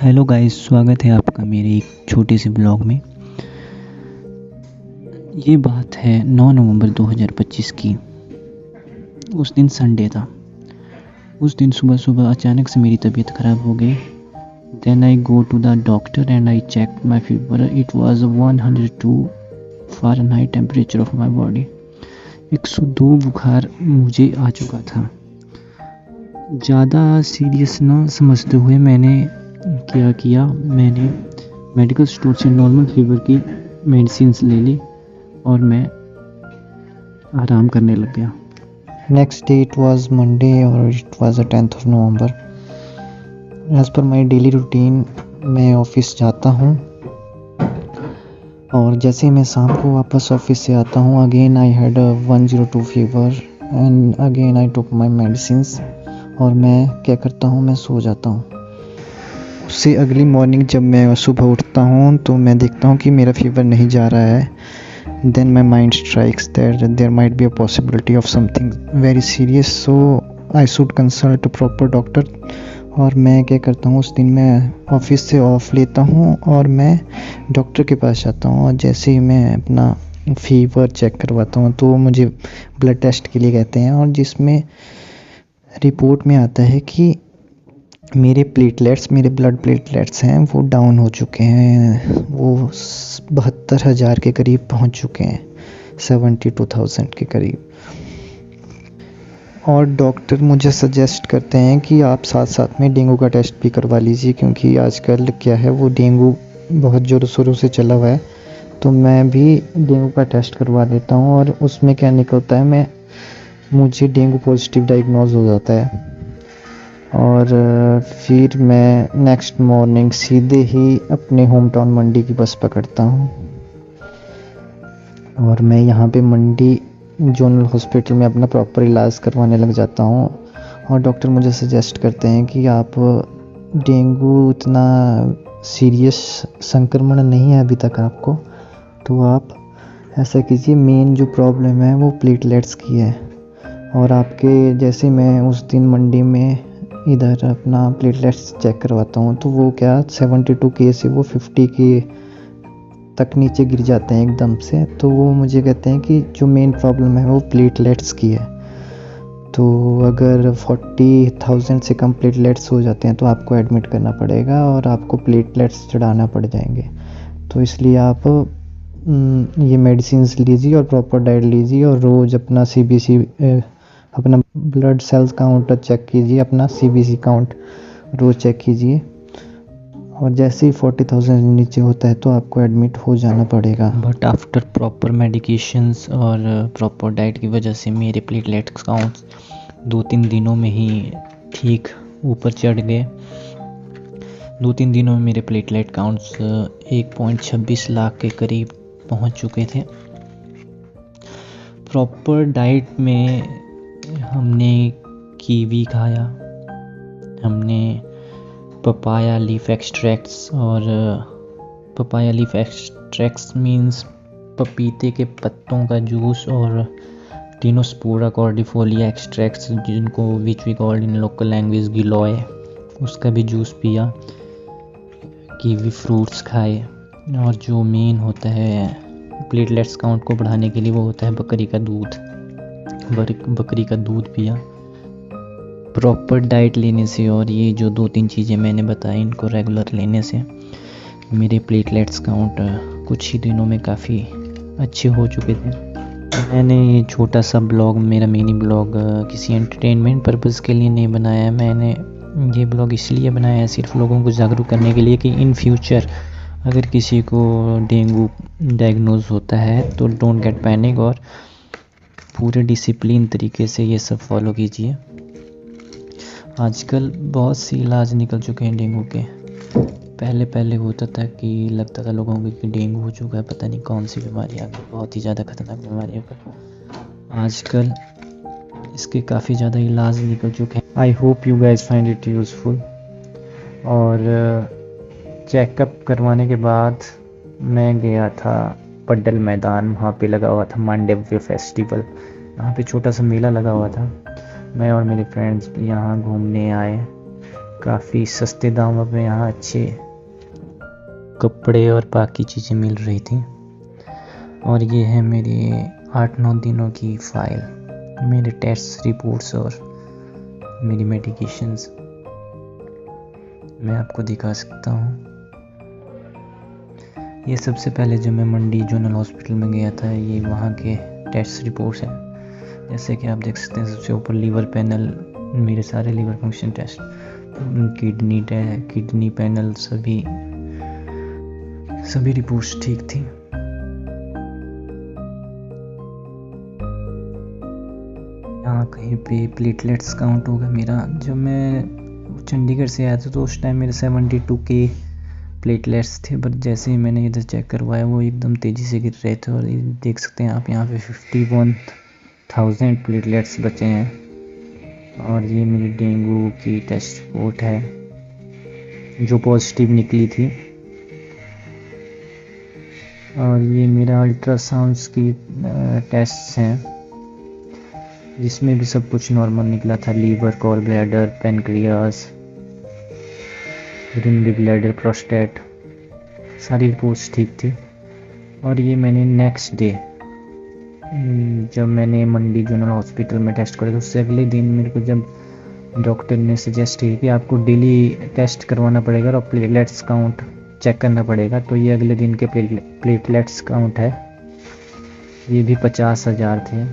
Hello guys, स्वागत है आपका मेरे एक छोटे से ब्लॉग में। ये बात है 9 नवंबर 2025 की। उस दिन संडे था। उस दिन सुबह सुबह अचानक से मेरी तबीयत ख़राब हो गई। Then I go to the doctor and I check my fever. It was 102 Fahrenheit temperature of my body. 102 बुखार मुझे आ चुका था। ज़्यादा सीरियस ना समझते हुए मैंने क्या किया, मैंने मेडिकल स्टोर से नॉर्मल फीवर की मेडिसिन्स ले ली और मैं आराम करने लग गया। Next day it was Monday or it was the 10th of November. As per my daily routine मैं ऑफिस जाता हूँ और जैसे ही मैं शाम को वापस ऑफिस से आता हूँ again I had 102 fever and again I took my medicines और मैं क्या करता हूँ, मैं सो जाता हूँ। उससे अगली मॉर्निंग जब मैं सुबह उठता हूँ तो मैं देखता हूँ कि मेरा फीवर नहीं जा रहा है। Then my mind strikes that there might be a possibility of something very serious, so I should consult a proper doctor. और मैं क्या करता हूँ, उस दिन मैं ऑफिस से ऑफ लेता हूँ और मैं डॉक्टर के पास जाता हूँ। और जैसे ही मैं अपना फीवर चेक करवाता हूँ तो मुझे ब्लड टेस्ट के लिए कहते हैं और जिसमें रिपोर्ट में आता है कि मेरे ब्लड प्लेटलेट्स हैं वो डाउन हो चुके हैं, वो 72,000 के करीब पहुंच चुके हैं, 72,000 के करीब। और डॉक्टर मुझे सजेस्ट करते हैं कि आप साथ साथ में डेंगू का टेस्ट भी करवा लीजिए, क्योंकि आजकल क्या है वो डेंगू बहुत ज़ोरों शोरों से चला हुआ है। तो मैं भी डेंगू का टेस्ट करवा लेता हूँ और उसमें क्या निकलता है, मुझे डेंगू पॉजिटिव डायग्नोज हो जाता है। और फिर मैं नेक्स्ट मॉर्निंग सीधे ही अपने होम टाउन मंडी की बस पकड़ता हूँ और मैं यहाँ पे मंडी जोनल हॉस्पिटल में अपना प्रॉपर इलाज करवाने लग जाता हूँ। और डॉक्टर मुझे सजेस्ट करते हैं कि आप डेंगू इतना सीरियस संक्रमण नहीं है अभी तक आपको, तो आप ऐसा कीजिए, मेन जो प्रॉब्लम है वो प्लेटलेट्स की है। और आपके जैसे मैं उस दिन मंडी में इधर अपना प्लेटलेट्स चेक करवाता हूँ तो वो क्या 72 के से वो 50 के तक नीचे गिर जाते हैं एकदम से। तो वो मुझे कहते हैं कि जो मेन प्रॉब्लम है वो प्लेटलेट्स की है। तो अगर 40,000 से कम प्लेटलेट्स हो जाते हैं तो आपको एडमिट करना पड़ेगा और आपको प्लेटलेट्स चढ़ाना पड़ जाएंगे। तो इसलिए आप ये मेडिसिन्स लीजिए और प्रॉपर डाइट लीजिए और रोज़ अपना CBC अपना ब्लड सेल्स काउंट चेक कीजिए, अपना CBC काउंट रोज़ चेक कीजिए। और जैसे ही 40,000 नीचे होता है तो आपको एडमिट हो जाना पड़ेगा। बट आफ्टर प्रॉपर मेडिकेशंस और प्रॉपर डाइट की वजह से मेरे प्लेटलेट्स काउंट्स 2-3 दिनों में ही ठीक ऊपर चढ़ गए। 2-3 दिनों में मेरे प्लेटलेट काउंट्स 1.26 लाख के करीब पहुंच चुके थे। प्रॉपर डाइट में हमने कीवी खाया, हमने पपाया लीफ एक्सट्रैक्ट्स। और पपाया लीफ एक्सट्रैक्ट्स मीन्स पपीते के पत्तों का जूस, और टिनोस्पोरा कॉर्डिफोलिया एक्सट्रैक्ट्स जिनको which we called in local language giloy, उसका भी जूस पिया। कीवी फ्रूट्स खाए। और जो मेन होता है प्लेटलेट्स काउंट को बढ़ाने के लिए वो होता है बकरी का दूध पिया। प्रॉपर डाइट लेने से और ये जो 2-3 चीज़ें मैंने बताई इनको रेगुलर लेने से मेरे प्लेटलेट्स काउंट कुछ ही दिनों में काफ़ी अच्छे हो चुके थे। मैंने ये छोटा सा ब्लॉग, मेरा मिनी ब्लॉग किसी एंटरटेनमेंट पर्पज़ के लिए नहीं बनाया है। मैंने ये ब्लॉग इसलिए बनाया है सिर्फ लोगों को जागरूक करने के लिए कि इन फ्यूचर अगर किसी को डेंगू डायग्नोज होता है तो डोंट गेट पैनिक और पूरे डिसिप्लिन तरीके से ये सब फॉलो कीजिए। आजकल बहुत सी इलाज निकल चुके हैं डेंगू के। पहले होता था कि लगता था लोगों को कि डेंगू हो चुका है, पता नहीं कौन सी बीमारी आ गई, बहुत ही ज़्यादा खतरनाक बीमारी है। आजकल इसके काफ़ी ज़्यादा इलाज निकल चुके हैं। I hope you guys find it useful. और चेकअप करवाने के बाद मैं गया था पड्डल मैदान, वहाँ पे लगा हुआ था मांडव्य फेस्टिवल। यहाँ पे छोटा सा मेला लगा हुआ था। मैं और मेरे फ्रेंड्स यहाँ घूमने आए काफ़ी सस्ते दामों में यहाँ अच्छे कपड़े और बाकी चीज़ें मिल रही थी। और ये है मेरे 8-9 दिनों की फ़ाइल, मेरे टेस्ट रिपोर्ट्स और मेरी मेडिकेशंस मैं आपको दिखा सकता हूँ। ये सबसे पहले जो मैं मंडी जोनल हॉस्पिटल में गया था, ये वहाँ के टेस्ट रिपोर्ट्स हैं। जैसे कि आप देख सकते हैं, सबसे ऊपर लीवर पैनल, मेरे सारे liver function test, kidney panel, सभी रिपोर्ट्स ठीक थी। यहाँ कहीं पे प्लेटलेट्स काउंट होगा मेरा। जब मैं चंडीगढ़ से आया था तो उस टाइम मेरे 72K प्लेटलेट्स थे, बट जैसे ही मैंने इधर चेक करवाया वो एकदम तेज़ी से गिर रहे थे। और देख सकते हैं आप यहाँ पे 51,000 प्लेटलेट्स बचे हैं। और ये मेरी डेंगू की टेस्ट रिपोर्ट है जो पॉजिटिव निकली थी। और ये मेरा अल्ट्रासाउंड्स की टेस्ट्स हैं जिसमें भी सब कुछ नॉर्मल निकला था। Liver, gall bladder, pancreas, urinary bladder, prostate, सारी रिपोर्ट्स ठीक थी। और ये मैंने नेक्स्ट डे जब मैंने मंडी जोनल हॉस्पिटल में टेस्ट करा, तो उससे अगले दिन मेरे को जब डॉक्टर ने सजेस्ट किया कि आपको डेली टेस्ट करवाना पड़ेगा और प्लेटलेट्स काउंट चेक करना पड़ेगा, तो ये अगले दिन के प्लेटलेट्स काउंट है, ये भी 50,000 थे।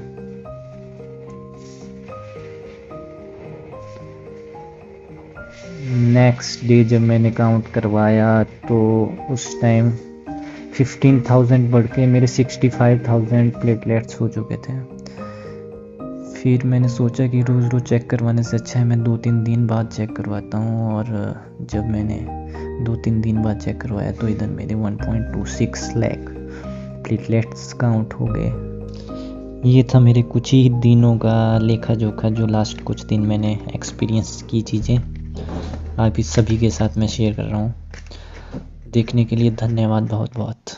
नेक्स्ट डे जब मैंने काउंट करवाया तो उस टाइम 15,000 बढ़ के मेरे 65,000 प्लेटलेट्स हो चुके थे। फिर मैंने सोचा कि रोज़ रोज़ चेक करवाने से अच्छा है मैं 2-3 दिन बाद चेक करवाता हूँ। और जब मैंने 2-3 दिन बाद चेक करवाया तो इधर मेरे 1.26 लाख प्लेटलेट्स काउंट हो गए। ये था मेरे कुछ ही दिनों का लेखा जोखा, जो लास्ट कुछ दिन मैंने एक्सपीरियंस की चीज़ें आप इस सभी के साथ मैं शेयर कर रहा हूँ। देखने के लिए धन्यवाद बहुत बहुत।